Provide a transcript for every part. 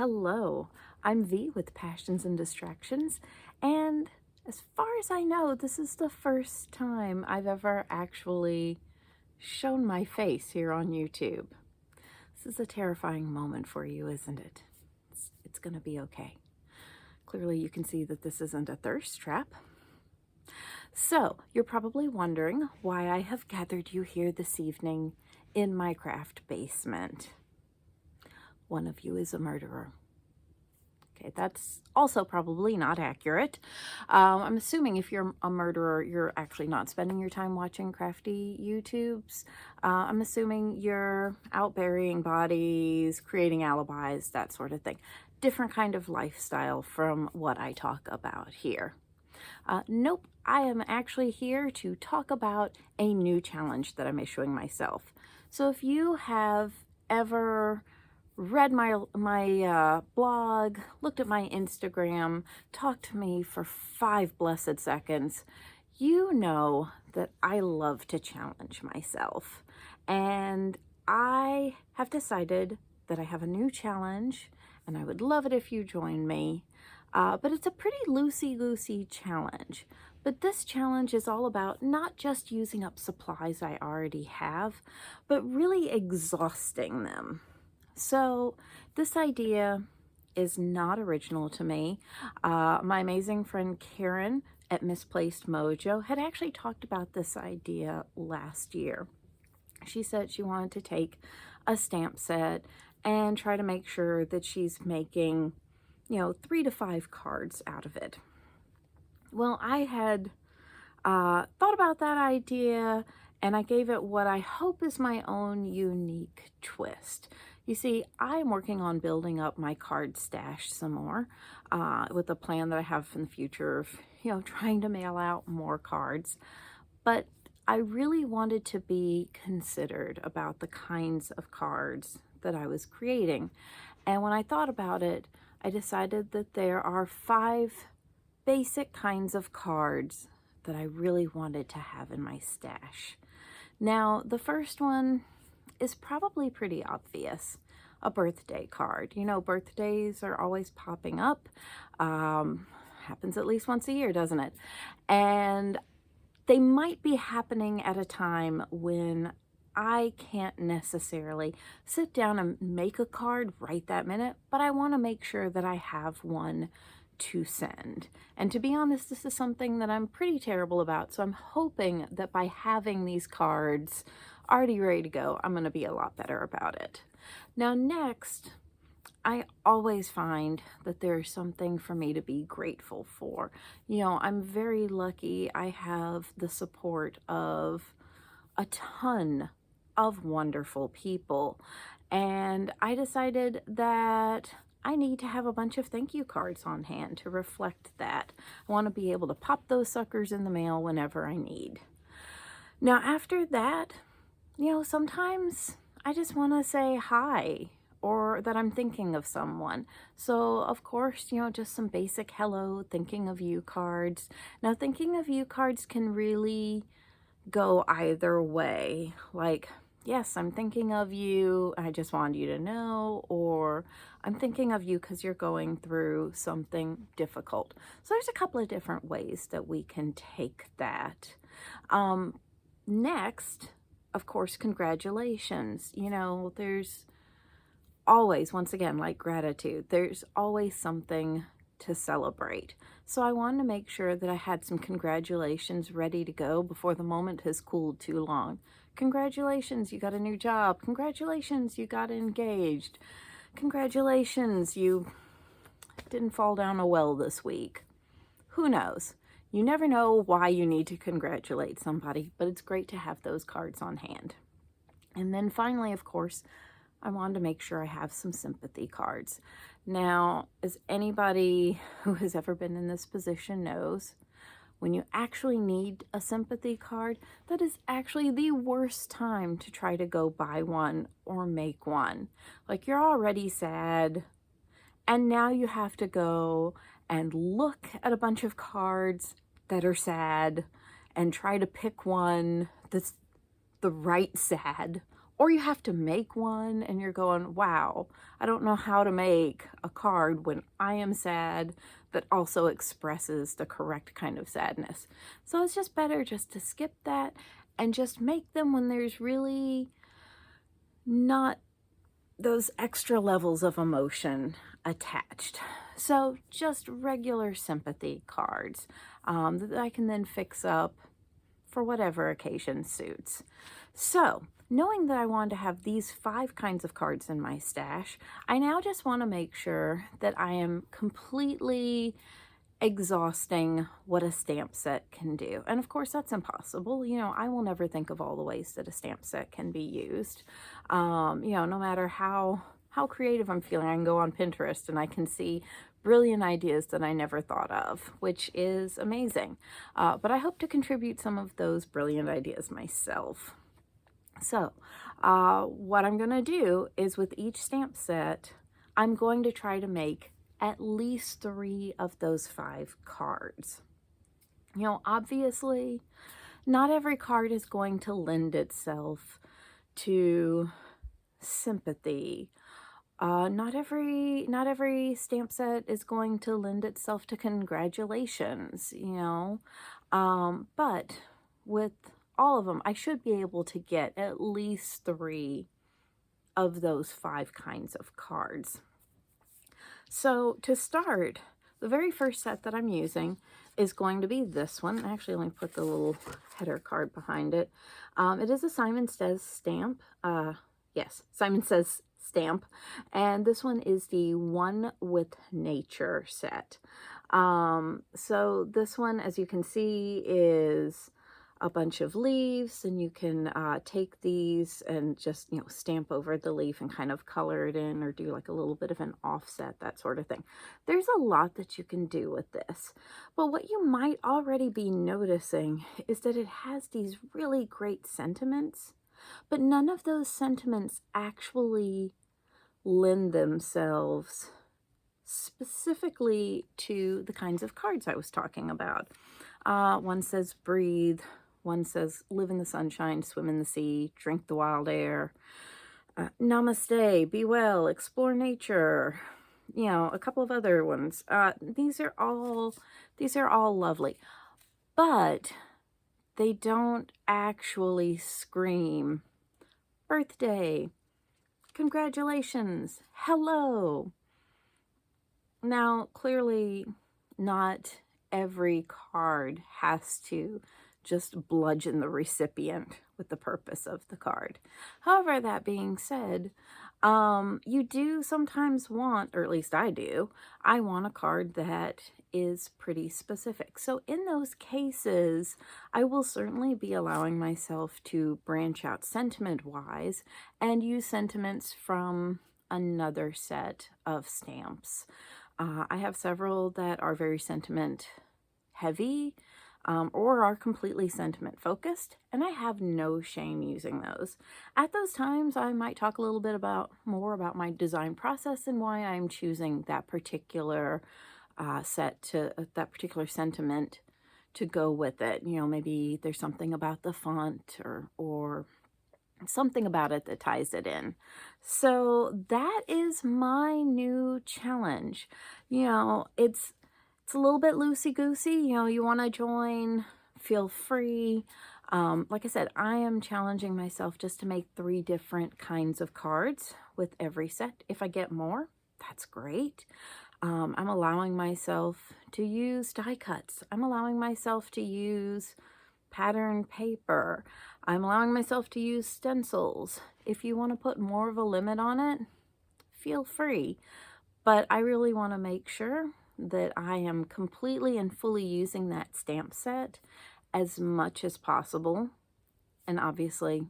Hello, I'm V with Passions and Distractions, and as far as I know, this is the first time I've ever actually shown my face here on YouTube. This is a terrifying moment for you, isn't it? It's gonna be okay. Clearly, you can see that this isn't a thirst trap. So, you're probably wondering why I have gathered you here this evening in my craft basement. One of you is a murderer. Okay, that's also probably not accurate. I'm assuming if you're a murderer, you're actually not spending your time watching crafty YouTubes. I'm assuming you're out burying bodies, creating alibis, that sort of thing. Different kind of lifestyle from what I talk about here. Nope, I am actually here to talk about a new challenge that I'm issuing myself. So if you have ever read my blog, looked at my Instagram, talked to me for 5 blessed seconds, you know that I love to challenge myself. And I have decided that I have a new challenge, and I would love it if you join me. But it's a pretty loosey-goosey challenge. But this challenge is all about not just using up supplies I already have, but really exhausting them. So this idea is not original to me. My amazing friend Karen at Misplaced Mojo had actually talked about this idea last year. She said she wanted to take a stamp set and try to make sure that she's making 3 to 5 cards out of it. Well, I had thought about that idea, and I gave it what I hope is my own unique twist. You see, I'm working on building up my card stash some more with a plan that I have in the future of, trying to mail out more cards. But I really wanted to be considered about the kinds of cards that I was creating. And when I thought about it, I decided that there are 5 basic kinds of cards that I really wanted to have in my stash. Now, the first one is probably pretty obvious. A birthday card. Birthdays are always popping up. Happens at least once a year, doesn't it? And they might be happening at a time when I can't necessarily sit down and make a card right that minute, but I want to make sure that I have one to send. And to be honest, this is something that I'm pretty terrible about, so I'm hoping that by having these cards already ready to go, I'm going to be a lot better about it. Now next, I always find that there's something for me to be grateful for. I'm very lucky. I have the support of a ton of wonderful people, and I decided that I need to have a bunch of thank you cards on hand to reflect that. I want to be able to pop those suckers in the mail whenever I need. Now after that, sometimes I just want to say hi or that I'm thinking of someone. So of course, just some basic hello, thinking of you cards. Now thinking of you cards can really go either way. Like, yes, I'm thinking of you, I just wanted you to know, or I'm thinking of you because you're going through something difficult. So there's a couple of different ways that we can take that. Next, of course, congratulations. There's always, once again, like gratitude, there's always something to celebrate. So I wanted to make sure that I had some congratulations ready to go before the moment has cooled too long. Congratulations, you got a new job. Congratulations, you got engaged. Congratulations, you didn't fall down a well this week. Who knows? You never know why you need to congratulate somebody, but it's great to have those cards on hand. And then finally, of course, I wanted to make sure I have some sympathy cards. Now, as anybody who has ever been in this position knows, when you actually need a sympathy card, that is actually the worst time to try to go buy one or make one. Like, you're already sad, and now you have to go and look at a bunch of cards that are sad and try to pick one that's the right sad or you have to make one and you're going, wow, I don't know how to make a card when I am sad that also expresses the correct kind of sadness. So it's just better just to skip that and just make them when there's really not those extra levels of emotion attached. So just regular sympathy cards that I can then fix up for whatever occasion suits. So, knowing that I wanted to have these 5 kinds of cards in my stash, I now just want to make sure that I am completely exhausting what a stamp set can do. And of course, that's impossible. I will never think of all the ways that a stamp set can be used. No matter how creative I'm feeling, I can go on Pinterest and I can see brilliant ideas that I never thought of, which is amazing. But I hope to contribute some of those brilliant ideas myself. So, what I'm going to do is with each stamp set, I'm going to try to make at least 3 of those 5 cards. Obviously, not every card is going to lend itself to sympathy. Not every stamp set is going to lend itself to congratulations, but with all of them, I should be able to get at least 3 of those 5 kinds of cards. So to start, the very first set that I'm using is going to be this one. Actually, let me put the little header card behind it. It is a Simon Says stamp. Yes, Simon Says stamp. And this one is the One with Nature set. So this one, as you can see, is a bunch of leaves, and you can take these and just, stamp over the leaf and kind of color it in or do like a little bit of an offset, that sort of thing. There's a lot that you can do with this. But what you might already be noticing is that it has these really great sentiments, but none of those sentiments actually lend themselves specifically to the kinds of cards I was talking about. One says breathe. One says live in the sunshine, swim in the sea, drink the wild air. Namaste, be well, explore nature. A couple of other ones. These are all lovely, but they don't actually scream birthday, congratulations, hello. Now, clearly, not every card has to just bludgeon the recipient with the purpose of the card. However, that being said, you do sometimes want, or at least I do, I want a card that is pretty specific. So in those cases, I will certainly be allowing myself to branch out sentiment-wise and use sentiments from another set of stamps. I have several that are very sentiment heavy, or are completely sentiment focused, and I have no shame using those. At those times, I might talk a little bit more about my design process and why I'm choosing that particular that particular sentiment to go with it. Maybe there's something about the font or something about it that ties it in. So that is my new challenge. It's a little bit loosey-goosey. You want to join, feel free. Like I said, I am challenging myself just to make 3 different kinds of cards with every set. If I get more, that's great. I'm allowing myself to use die cuts. I'm allowing myself to use pattern paper. I'm allowing myself to use stencils. If you want to put more of a limit on it, feel free. But I really want to make sure that I am completely and fully using that stamp set as much as possible. And obviously,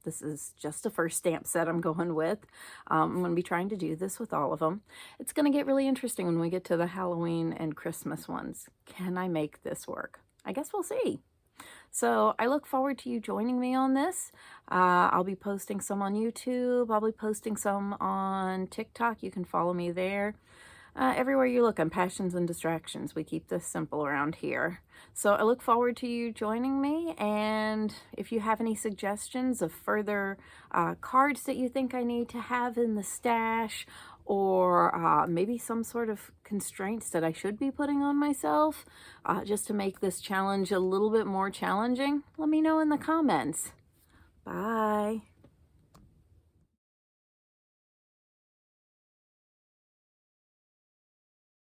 this is just the first stamp set I'm going with. I'm going to be trying to do this with all of them. It's going to get really interesting when we get to the Halloween and Christmas ones. Can I make this work? I guess we'll see. So I look forward to you joining me on this. I'll be posting some on YouTube. I'll be posting some on TikTok. You can follow me there. Everywhere you look on Passions and Distractions. We keep this simple around here. So I look forward to you joining me. And if you have any suggestions of further cards that you think I need to have in the stash, or maybe some sort of constraints that I should be putting on myself, just to make this challenge a little bit more challenging, let me know in the comments. Bye.